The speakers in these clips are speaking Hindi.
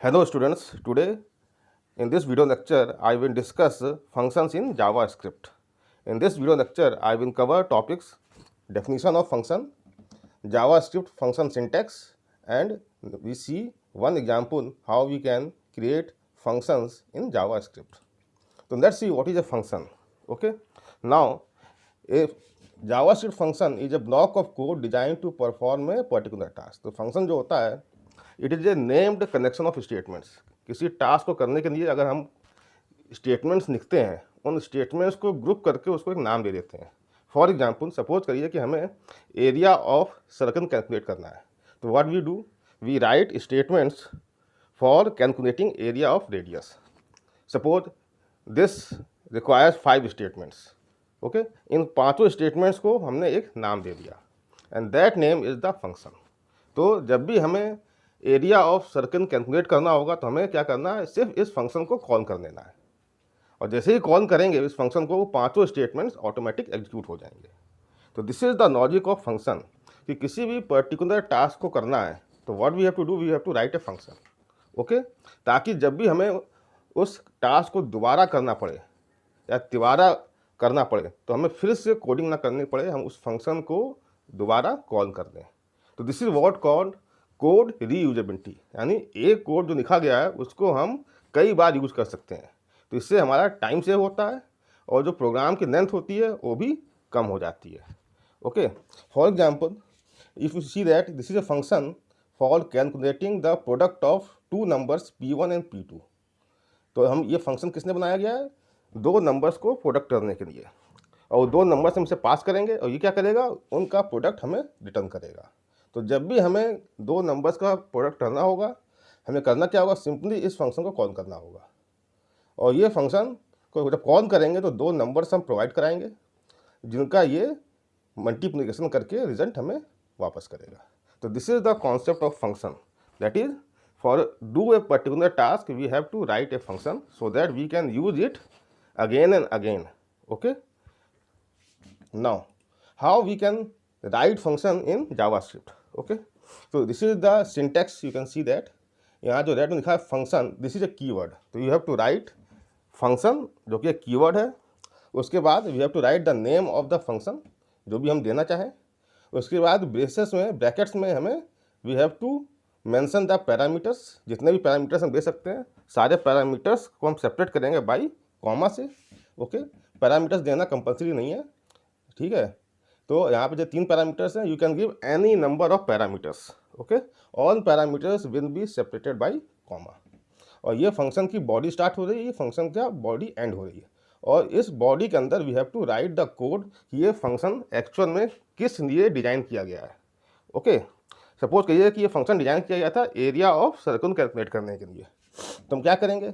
Hello students, today in this video lecture I will discuss functions in JavaScript. In this video lecture I will cover topics definition of function, JavaScript function syntax, and we see one example how we can create functions in JavaScript. So let's see what is a function. Okay, now a JavaScript function is a block of code designed to perform a particular task. तो function जो होता है it is a named connection of statements. किसी टास्क को करने के लिए अगर हम स्टेटमेंट्स लिखते हैं, उन स्टेटमेंट्स को ग्रुप करके उसको एक नाम दे देते हैं। फॉर एग्जांपल सपोज करिए कि हमें एरिया ऑफ सर्कल कैलकुलेट करना है, तो what we do, we write statements for calculating area of radius. Suppose this requires 5 statements. Okay, इन पांचों स्टेटमेंट्स को हमने एक नाम दे दिया and that name is the function. तो जब भी हमें एरिया ऑफ सर्कल कैलकुलेट करना होगा तो हमें क्या करना है, सिर्फ इस फंक्शन को कॉल कर लेना है, और जैसे ही कॉल करेंगे इस फंक्शन को, वो पांचों स्टेटमेंट्स ऑटोमेटिक एग्जीक्यूट हो जाएंगे। तो this is the logic of function कि किसी भी पर्टिकुलर टास्क को करना है तो what we have to do, we have to write a function. Okay, ताकि जब भी हमें उस टास्क को दोबारा करना पड़े या तिबारा करना पड़े तो हमें फिर से कोडिंग ना करनी पड़े, हम उस फंक्शन को दोबारा कॉल कर दें। तो this is what called code reusability, यानी एक कोड जो लिखा गया है उसको हम कई बार यूज़ कर सकते हैं। तो इससे हमारा टाइम सेव होता है और जो प्रोग्राम की लेंथ होती है वो भी कम हो जाती है। Okay, for example if you see that this is a function for calculating the product of two numbers P1 and P2। तो हम ये फंक्शन किसने बनाया गया है, दो नंबर्स को प्रोडक्ट करने के लिए, और दो नंबर्स हम इसे पास करेंगे और ये क्या करेगा, उनका प्रोडक्ट हमें रिटर्न करेगा। तो जब भी हमें दो नंबर्स का प्रोडक्ट करना होगा, हमें करना क्या होगा, सिंपली इस फंक्शन को कॉल करना होगा, और ये फंक्शन को जब कॉल करेंगे तो दो नंबर्स हम प्रोवाइड कराएंगे जिनका ये मल्टीप्लिकेशन करके रिजल्ट हमें वापस करेगा। तो this is the concept of function, that is for do a particular task we have to write a function so that we can use it again and again. Okay, now how we can write function in JavaScript. Okay, so this is the syntax, you can see that यहाँ जो रेड में लिखा है function, this is a keyword, तो you have to write function जो कि एक कीवर्ड है। उसके बाद we have to write the name of the function जो भी हम देना चाहें। उसके बाद ब्रेसेस में, ब्रैकेट्स में हमें we have to mention the parameters, जितने भी पैरामीटर्स हम दे सकते हैं सारे पैरामीटर्स को हम सेपरेट करेंगे बाई कॉमा से। ओके, पैरामीटर्स देना कंपल्सरी नहीं है, ठीक है। तो यहाँ पे जो 3 पैरामीटर्स हैं, you can give any number of parameters. Okay, all parameters will be separated by comma. और ये फंक्शन की बॉडी स्टार्ट हो रही है, ये फंक्शन का बॉडी एंड हो रही है, और इस बॉडी के अंदर we have to write the code कि ये फंक्शन एक्चुअल में किस लिए डिजाइन किया गया है। ओके, सपोज कहिए कि ये फंक्शन डिजाइन किया गया था एरिया ऑफ सर्कल कैलकुलेट करने के लिए, तो हम क्या करेंगे,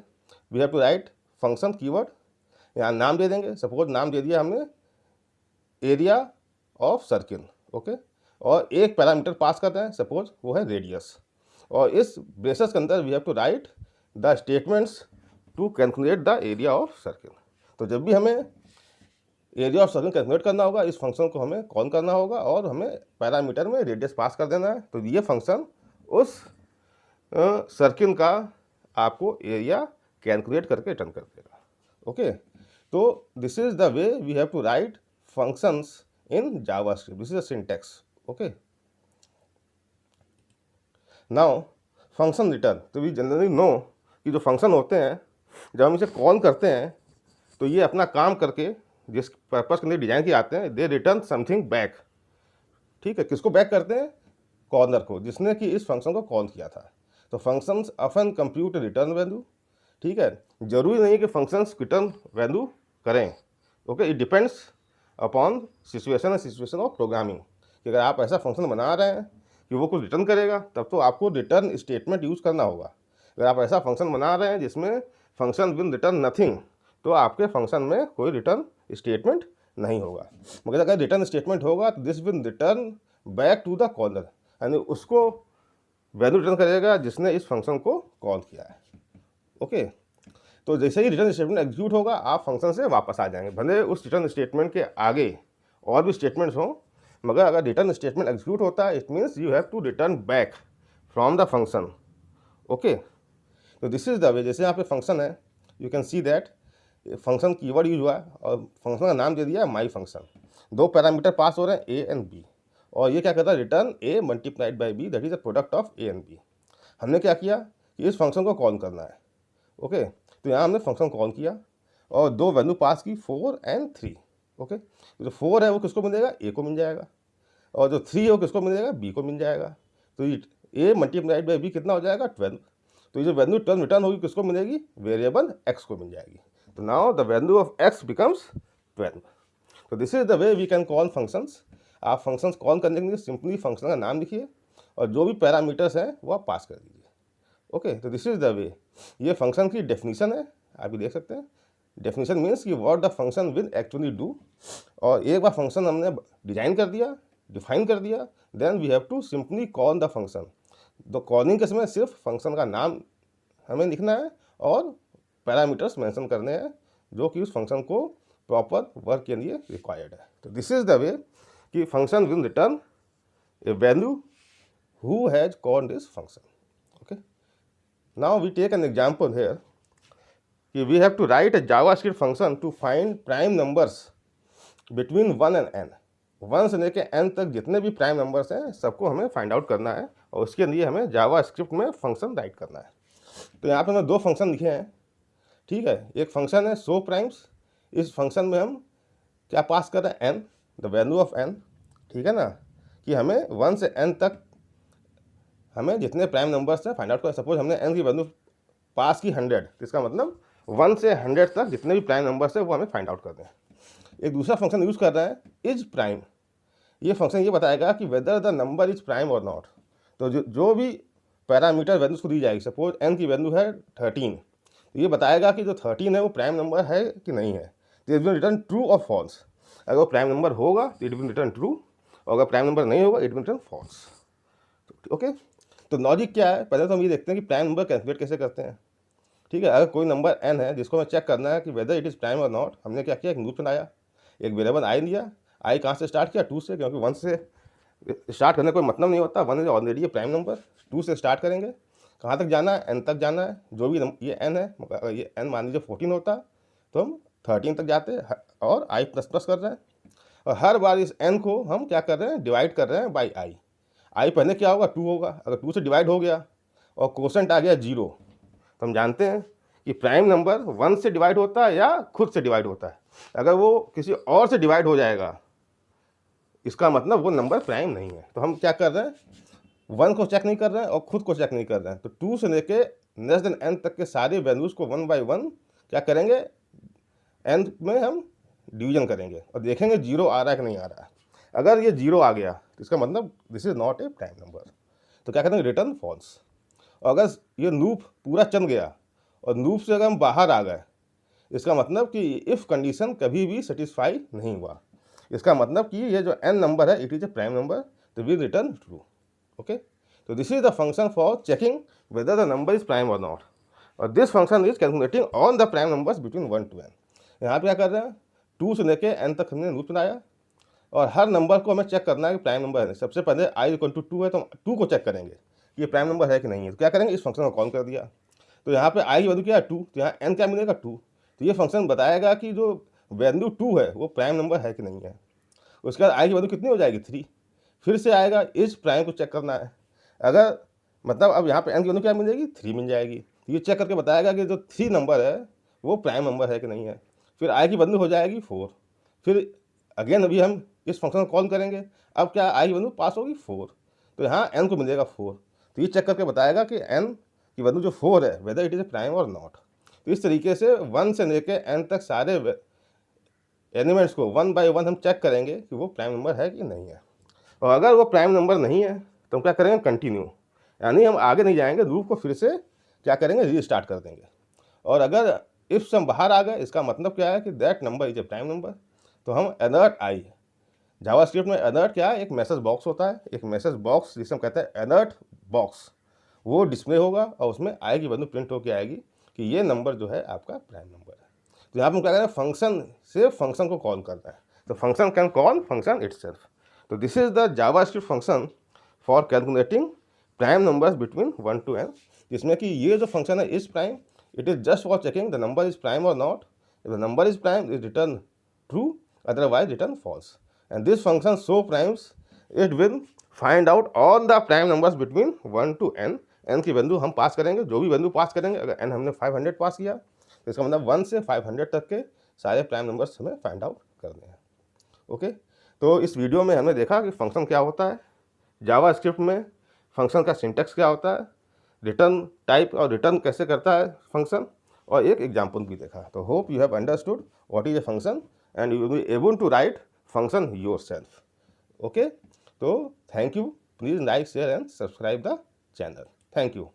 we have to write function keyword, यहाँ नाम दे देंगे। सपोज नाम दे दिया हमने एरिया ऑफ सर्किल। ओके, और एक पैरामीटर पास कर रहे हैं, सपोज वो है रेडियस, और इस ब्रेसेस के अंदर we have to write the statements to calculate the area of circle. तो जब भी हमें एरिया ऑफ सर्किल कैलकुलेट करना होगा, इस फंक्शन को हमें कॉल करना होगा और हमें पैरामीटर में रेडियस पास कर देना है। तो ये फंक्शन उस सर्किल का आपको एरिया कैलकुलेट करके रिटर्न कर देगा। ओके, तो this is the way we have to write functions in JavaScript. This is a syntax. Okay, now function return, तो we generally know कि जो फंक्शन होते हैं जब हम इसे कॉल करते हैं तो ये अपना काम करके जिस पर्पस के लिए डिजाइन किए आते हैं, दे रिटर्न समथिंग बैक। ठीक है, किसको बैक करते हैं, कॉर्नर को, जिसने कि इस फंक्शन को कॉल किया था। तो functions often compute return value. ठीक है, जरूरी नहीं है कि फंक्शंस रिटर्न वैल्यू करें। Okay, it depends upon situation of programming, कि अगर आप ऐसा फंक्शन बना रहे हैं कि वो कुछ रिटर्न करेगा तब तो आपको रिटर्न स्टेटमेंट यूज़ करना होगा। अगर आप ऐसा फंक्शन बना रहे हैं जिसमें फंक्शन विल रिटर्न नथिंग, तो आपके फंक्शन में कोई रिटर्न स्टेटमेंट नहीं होगा। मगर अगर रिटर्न स्टेटमेंट होगा तो this will return back to the caller, यानी उसको वैल्यू रिटर्न करेगा जिसने इस फंक्शन को कॉल किया है। ओके, तो जैसे ही रिटर्न स्टेटमेंट एग्जीक्यूट होगा आप फंक्शन से वापस आ जाएंगे, भले उस रिटर्न स्टेटमेंट के आगे और भी स्टेटमेंट्स हों, मगर अगर रिटर्न स्टेटमेंट एग्जीक्यूट होता है it means you have to return back from the function. Okay, तो दिस इज द वे, जैसे यहाँ पे फंक्शन है, you can see that function keyword use हुआ है और फंक्शन का नाम दे दिया माई फंक्शन। दो पैरामीटर पास हो रहे हैं ए एंड बी, और ये क्या कहता है, return a multiplied by b that is the product of a and b. हमने क्या किया कि इस फंक्शन को कॉल करना है। ओके, तो यहाँ हमने फंक्शन कॉल किया और दो वैल्यू पास की 4 एंड 3। ओके, जो 4 है वो किसको मिलेगा, ए को मिल जाएगा, और जो 3 है वो किसको मिल जाएगा, बी को मिल जाएगा। तो ये ए मल्टीप्लाइड बाई बी कितना हो जाएगा, 12। तो ये जो वैल्यू 12 रिटर्न होगी किसको मिलेगी, वेरिएबल एक्स को मिल जाएगी। तो now the value of x becomes 12। तो this is the way we can call functions. आप फंक्शंस कॉल करने के लिए सिंपली फंक्शन का नाम लिखिए और जो भी पैरामीटर्स हैं वो आप पास कर दीजिए। ओके, तो दिस इज द वे। ये फंक्शन की डेफिनेशन है, आप ये देख सकते हैं। डेफिनेशन मीन्स कि what the function will actually do. और एक बार फंक्शन हमने डिजाइन कर दिया, डिफाइन कर दिया, then we have to simply call the function. तो कॉलिंग के समय सिर्फ फंक्शन का नाम हमें लिखना है और पैरामीटर्स मेंशन करने हैं जो कि उस फंक्शन को प्रॉपर वर्क के लिए रिक्वायर्ड है। तो दिस इज द वे कि function will return a value who has called this function. Okay, now we take an example here कि we have to write a JavaScript function to find prime numbers between 1 and n। 1 से लेकर n तक जितने भी प्राइम नंबर्स हैं सबको हमें फाइंड आउट करना है और उसके लिए हमें जावास्क्रिप्ट में फंक्शन राइट करना है। तो यहाँ पे हमने दो फंक्शन लिखे हैं, ठीक है। एक फंक्शन है शो प्राइम्स, इस फंक्शन में हम क्या पास कर रहे हैं, n, the value of n, ठीक है ना, कि हमें 1 से n तक हमें जितने प्राइम नंबर्स हैं फाइंड आउट करें। सपोज हमने n की वैल्यू पास की 100, इसका मतलब 1 से 100 तक जितने भी प्राइम नंबर्स हैं वो हमें फाइंड आउट करने हैं। एक दूसरा फंक्शन यूज़ कर रहे हैं इज प्राइम। ये फंक्शन ये बताएगा कि whether the number is prime और नॉट। तो जो भी पैरामीटर वैल्यूज को दी जाएगी, सपोज n की वैल्यू है 13, तो ये बताएगा कि जो 13 है वो प्राइम नंबर है कि नहीं है। तो इट विल रिटर्न ट्रू और फॉल्स। अगर वो प्राइम नंबर होगा तो इट विल रिटर्न ट्रू, और अगर प्राइम नंबर नहीं होगा it will return false. Okay, तो लॉजिक क्या है, पहले तो हम ये देखते हैं कि प्राइम नंबर कैलकुलेट कैसे करते हैं। ठीक है, अगर कोई नंबर n है जिसको हमें चेक करना है कि वेदर इट इज़ प्राइम और नॉट, हमने क्या किया, एक लूप बनाया, एक वेरिएबल आई लिया। आई कहाँ से स्टार्ट किया, 2 से, क्योंकि 1 से स्टार्ट करने कोई मतलब नहीं होता, 1 इज ऑलरेडी प्राइम नंबर। 2 से स्टार्ट करेंगे, कहाँ तक जाना है, n तक जाना है। जो भी ये n है, अगर ये n मान लीजिए 14 होता तो हम 13 तक जाते और i प्लस प्लस कर रहे हैं। और हर बार इस n को हम क्या कर रहे हैं, डिवाइड कर रहे हैं बाई i। i पहले क्या होगा, 2 होगा। अगर 2 से डिवाइड हो गया और कोसेंट आ गया 0, तो हम जानते हैं कि प्राइम नंबर 1 से डिवाइड होता है या खुद से डिवाइड होता है। अगर वो किसी और से डिवाइड हो जाएगा इसका मतलब वो नंबर प्राइम नहीं है। तो हम क्या कर रहे हैं, 1 को चेक नहीं कर रहे हैं और खुद को चेक नहीं कर रहे हैं। तो 2 से लेके लेस देन n तक के सारे वैल्यूज़ को 1 बाई 1 क्या करेंगे, n में हम डिवीजन करेंगे और देखेंगे 0 आ रहा है कि नहीं आ रहा है। अगर ये 0 आ गया तो इसका मतलब this is not a prime number, तो क्या करेंगे, रिटर्न फॉल्स। और अगर ये लूप पूरा चल गया और लूप से अगर हम बाहर आ गए, इसका मतलब कि इफ़ कंडीशन कभी भी सेटिस्फाई नहीं हुआ, इसका मतलब कि ये जो n नंबर है it is a prime number, तो विल रिटर्न ट्रू। ओके, तो this is the function for checking whether the number is prime और नॉट, और this function is calculating all the prime numbers between 1 to n। यहाँ पे क्या कर रहे हैं, 2 से लेके n तक हमने लूप बनाया और हर नंबर को हमें चेक करना है कि प्राइम नंबर है। सबसे पहले i इक्वल टू 2 है तो हम 2 को चेक करेंगे कि ये प्राइम नंबर है कि नहीं है। तो क्या करेंगे, इस फंक्शन को कॉल कर दिया। तो यहाँ पे i की वैल्यू क्या है, 2, तो यहाँ n क्या मिलेगा, 2। तो ये फंक्शन बताएगा कि जो वैल्यू 2 है वो प्राइम नंबर है कि नहीं है। उसके बाद i की वैल्यू कितनी हो जाएगी, 3। फिर से आएगा, इस प्राइम को चेक करना है। अगर मतलब अब यहाँ पे n की वैल्यू क्या मिलेगी, 3 मिल जाएगी। तो ये चेक करके बताएगा कि जो 3 नंबर है वो प्राइम नंबर है कि नहीं है। फिर i की वैल्यू हो जाएगी 4। फिर अगेन अभी हम इस फंक्शन को कॉल करेंगे। अब क्या i की वैल्यू पास होगी 4, तो यहाँ n को मिलेगा 4। तो ये चेक करके बताएगा कि n की वैल्यू जो 4 है whether it is a prime और नॉट। तो इस तरीके से 1 से लेकर n तक सारे एलिमेंट्स को 1 बाई 1 हम चेक करेंगे कि वो प्राइम नंबर है कि नहीं है। और अगर वो प्राइम नंबर नहीं है तो हम क्या करेंगे, कंटिन्यू, यानी हम आगे नहीं जाएंगे, लूप को फिर से क्या करेंगे, रीस्टार्ट कर देंगे। और अगर इफ से हम बाहर आ गए, इसका मतलब क्या है कि that number is a prime number. तो हम अलर्ट आई, जावास्क्रिप्ट में अलर्ट क्या है, एक मैसेज बॉक्स होता है, एक मैसेज बॉक्स जिसे हम कहते हैं अलर्ट बॉक्स, वो डिस्प्ले होगा और उसमें आई की वैल्यू प्रिंट होकर आएगी कि ये नंबर जो है आपका प्राइम नंबर है। तो यहाँ पर हम क्या करें, फंक्शन से फंक्शन को कॉल करता है। तो function can call function itself. तो this is the JavaScript function for calculating prime numbers between 1 to n। जिसमें कि ये जो फंक्शन है is prime, it is just for checking the number is prime और not. If the number is prime is return true, otherwise return false. And this function show primes, it will find out all the prime numbers between 1 to n. n की वैल्यू हम पास करेंगे, जो भी वैल्यू पास करेंगे, अगर n हमने 500 पास किया तो इसका मतलब 1 से 500 तक के सारे प्राइम नंबर्स हमें फाइंड आउट करने हैं. ओके, तो इस वीडियो में हमने देखा कि फंक्शन क्या होता है, जावास्क्रिप्ट में फंक्शन का सिंटेक्स क्या होता है, रिटर्न टाइप और रिटर्न कैसे करता है फंक्शन, और एक एग्जाम्पल भी देखा. तो hope you have understood what is a function and you will be able to write function yourself. Okay, तो thank you. Please like, share and subscribe the channel. Thank you.